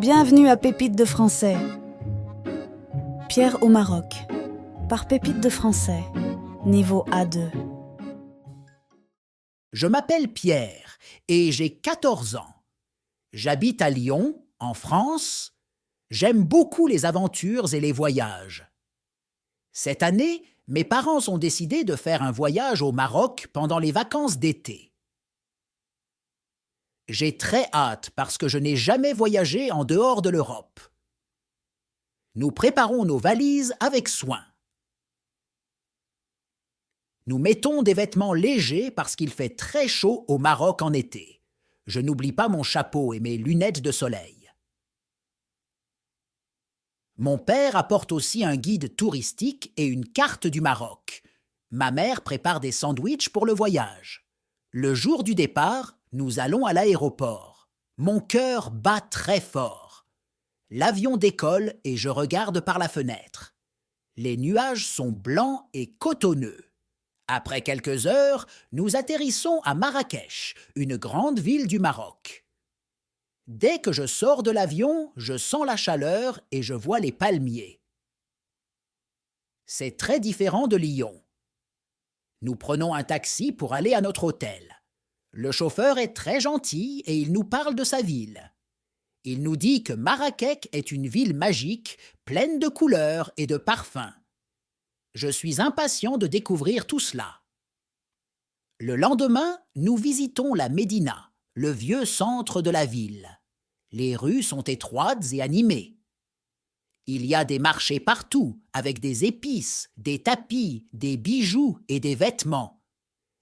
Bienvenue à Pépites de français. Pierre au Maroc. Par Pépites de français. Niveau A2. Je m'appelle Pierre et j'ai 14 ans. J'habite à Lyon, en France. J'aime beaucoup les aventures et les voyages. Cette année, mes parents ont décidé de faire un voyage au Maroc pendant les vacances d'été. J'ai très hâte parce que je n'ai jamais voyagé en dehors de l'Europe. Nous préparons nos valises avec soin. Nous mettons des vêtements légers parce qu'il fait très chaud au Maroc en été. Je n'oublie pas mon chapeau et mes lunettes de soleil. Mon père apporte aussi un guide touristique et une carte du Maroc. Ma mère prépare des sandwichs pour le voyage. Le jour du départ, nous allons à l'aéroport. Mon cœur bat très fort. L'avion décolle et je regarde par la fenêtre. Les nuages sont blancs et cotonneux. Après quelques heures, nous atterrissons à Marrakech, une grande ville du Maroc. Dès que je sors de l'avion, je sens la chaleur et je vois les palmiers. C'est très différent de Lyon. Nous prenons un taxi pour aller à notre hôtel. Le chauffeur est très gentil et il nous parle de sa ville. Il nous dit que Marrakech est une ville magique, pleine de couleurs et de parfums. Je suis impatient de découvrir tout cela. Le lendemain, nous visitons la Médina, le vieux centre de la ville. Les rues sont étroites et animées. Il y a des marchés partout, avec des épices, des tapis, des bijoux et des vêtements.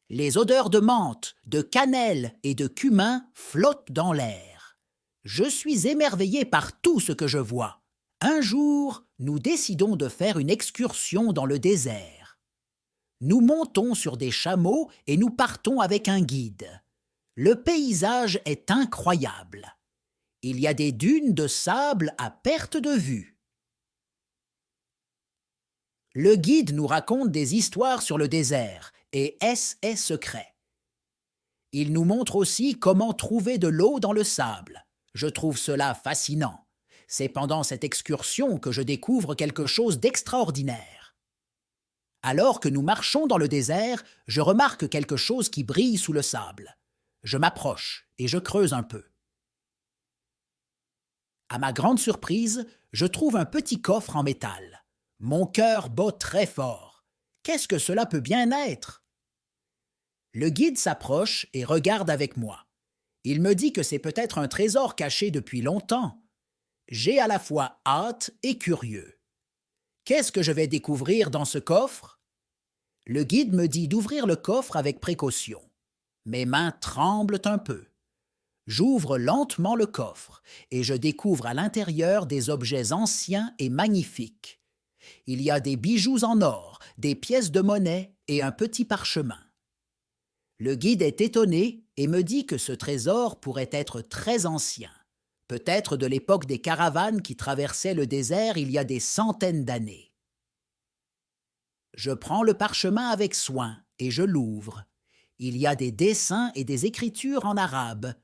Les odeurs de menthe, de cannelle et de cumin flottent dans l'air. Je suis émerveillé par tout ce que je vois. Un jour, nous décidons de faire une excursion dans le désert. Nous montons sur des chameaux et nous partons avec un guide. Le paysage est incroyable. Il y a des dunes de sable à perte de vue. Le guide nous raconte des histoires sur le désert et est secret. Il nous montre aussi comment trouver de l'eau dans le sable. Je trouve cela fascinant. C'est pendant cette excursion que je découvre quelque chose d'extraordinaire. Alors que nous marchons dans le désert, je remarque quelque chose qui brille sous le sable. Je m'approche et je creuse un peu. À ma grande surprise, je trouve un petit coffre en métal. Mon cœur bat très fort. Qu'est-ce que cela peut bien être? Le guide s'approche et regarde avec moi. Il me dit que c'est peut-être un trésor caché depuis longtemps. J'ai à la fois hâte et curieux. Qu'est-ce que je vais découvrir dans ce coffre? Le guide me dit d'ouvrir le coffre avec précaution. Mes mains tremblent un peu. J'ouvre lentement le coffre et je découvre à l'intérieur des objets anciens et magnifiques. Il y a des bijoux en or, des pièces de monnaie et un petit parchemin. Le guide est étonné et me dit que ce trésor pourrait être très ancien, peut-être de l'époque des caravanes qui traversaient le désert il y a des centaines d'années. Je prends le parchemin avec soin et je l'ouvre. Il y a des dessins et des écritures en arabe.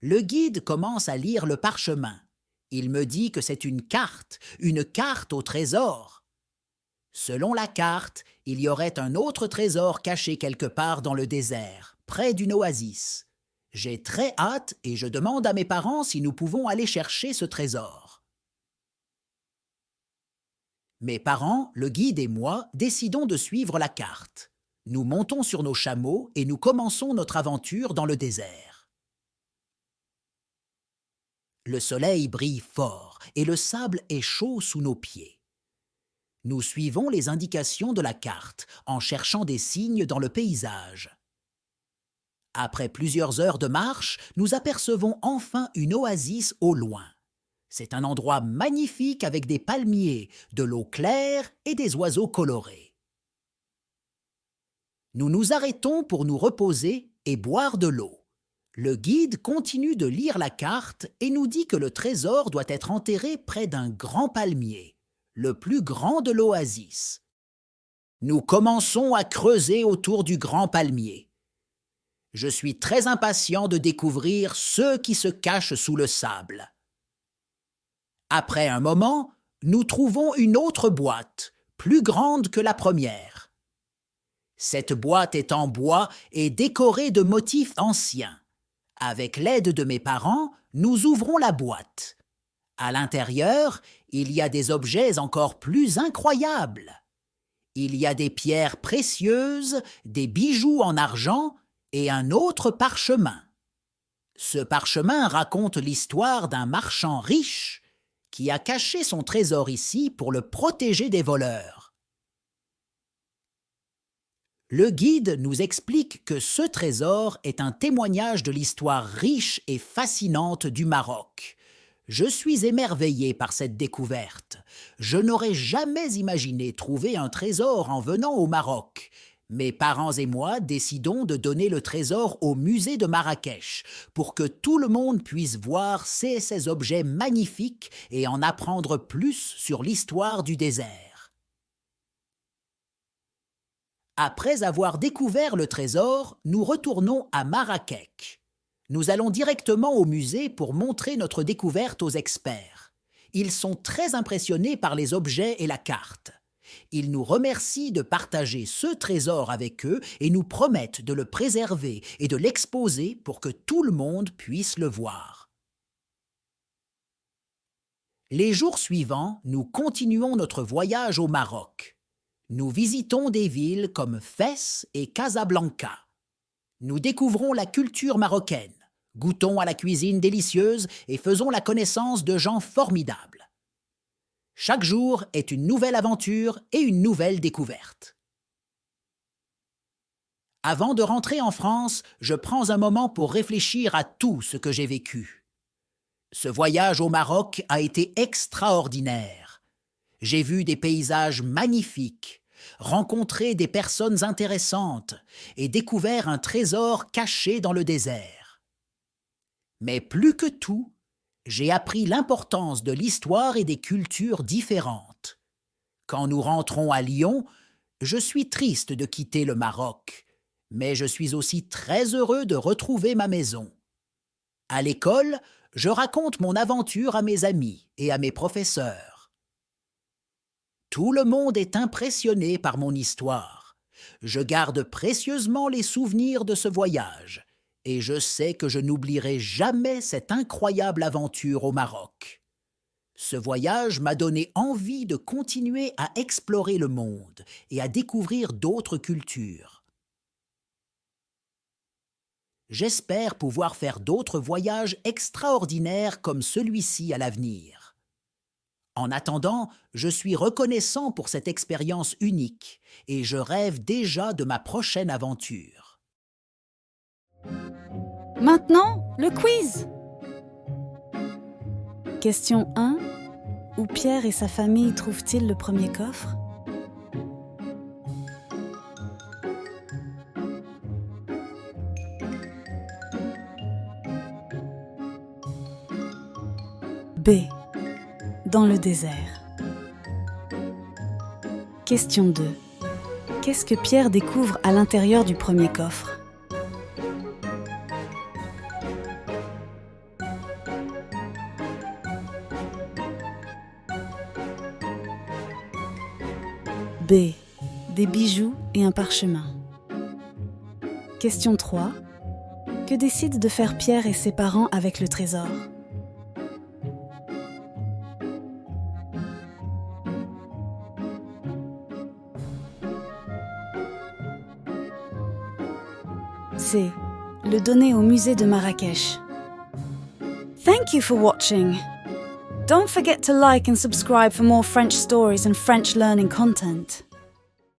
Le guide commence à lire le parchemin. Il me dit que c'est une carte au trésor. Selon la carte, il y aurait un autre trésor caché quelque part dans le désert, près d'une oasis. J'ai très hâte et je demande à mes parents si nous pouvons aller chercher ce trésor. Mes parents, le guide et moi décidons de suivre la carte. Nous montons sur nos chameaux et nous commençons notre aventure dans le désert. Le soleil brille fort et le sable est chaud sous nos pieds. Nous suivons les indications de la carte en cherchant des signes dans le paysage. Après plusieurs heures de marche, nous apercevons enfin une oasis au loin. C'est un endroit magnifique avec des palmiers, de l'eau claire et des oiseaux colorés. Nous nous arrêtons pour nous reposer et boire de l'eau. Le guide continue de lire la carte et nous dit que le trésor doit être enterré près d'un grand palmier, le plus grand de l'oasis. Nous commençons à creuser autour du grand palmier. Je suis très impatient de découvrir ceux qui se cachent sous le sable. Après un moment, nous trouvons une autre boîte, plus grande que la première. Cette boîte est en bois et décorée de motifs anciens. Avec l'aide de mes parents, nous ouvrons la boîte. À l'intérieur, il y a des objets encore plus incroyables. Il y a des pierres précieuses, des bijoux en argent et un autre parchemin. Ce parchemin raconte l'histoire d'un marchand riche qui a caché son trésor ici pour le protéger des voleurs. Le guide nous explique que ce trésor est un témoignage de l'histoire riche et fascinante du Maroc. Je suis émerveillé par cette découverte. Je n'aurais jamais imaginé trouver un trésor en venant au Maroc. Mes parents et moi décidons de donner le trésor au musée de Marrakech pour que tout le monde puisse voir ces objets magnifiques et en apprendre plus sur l'histoire du désert. Après avoir découvert le trésor, nous retournons à Marrakech. Nous allons directement au musée pour montrer notre découverte aux experts. Ils sont très impressionnés par les objets et la carte. Ils nous remercient de partager ce trésor avec eux et nous promettent de le préserver et de l'exposer pour que tout le monde puisse le voir. Les jours suivants, nous continuons notre voyage au Maroc. Nous visitons des villes comme Fès et Casablanca. Nous découvrons la culture marocaine, goûtons à la cuisine délicieuse et faisons la connaissance de gens formidables. Chaque jour est une nouvelle aventure et une nouvelle découverte. Avant de rentrer en France, je prends un moment pour réfléchir à tout ce que j'ai vécu. Ce voyage au Maroc a été extraordinaire. J'ai vu des paysages magnifiques, rencontré des personnes intéressantes et découvert un trésor caché dans le désert. Mais plus que tout, j'ai appris l'importance de l'histoire et des cultures différentes. Quand nous rentrons à Lyon, je suis triste de quitter le Maroc, mais je suis aussi très heureux de retrouver ma maison. À l'école, je raconte mon aventure à mes amis et à mes professeurs. Tout le monde est impressionné par mon histoire. Je garde précieusement les souvenirs de ce voyage et je sais que je n'oublierai jamais cette incroyable aventure au Maroc. Ce voyage m'a donné envie de continuer à explorer le monde et à découvrir d'autres cultures. J'espère pouvoir faire d'autres voyages extraordinaires comme celui-ci à l'avenir. En attendant, je suis reconnaissant pour cette expérience unique et je rêve déjà de ma prochaine aventure. Maintenant, le quiz. Question 1. Où Pierre et sa famille trouvent-ils le premier coffre? B. Dans le désert. Question 2. Qu'est-ce que Pierre découvre à l'intérieur du premier coffre? B. Des bijoux et un parchemin. Question 3. Que décident de faire Pierre et ses parents avec le trésor? C. Le donner au musée de Marrakech. Thank you for watching. Don't forget to like and subscribe for more French stories and French learning content.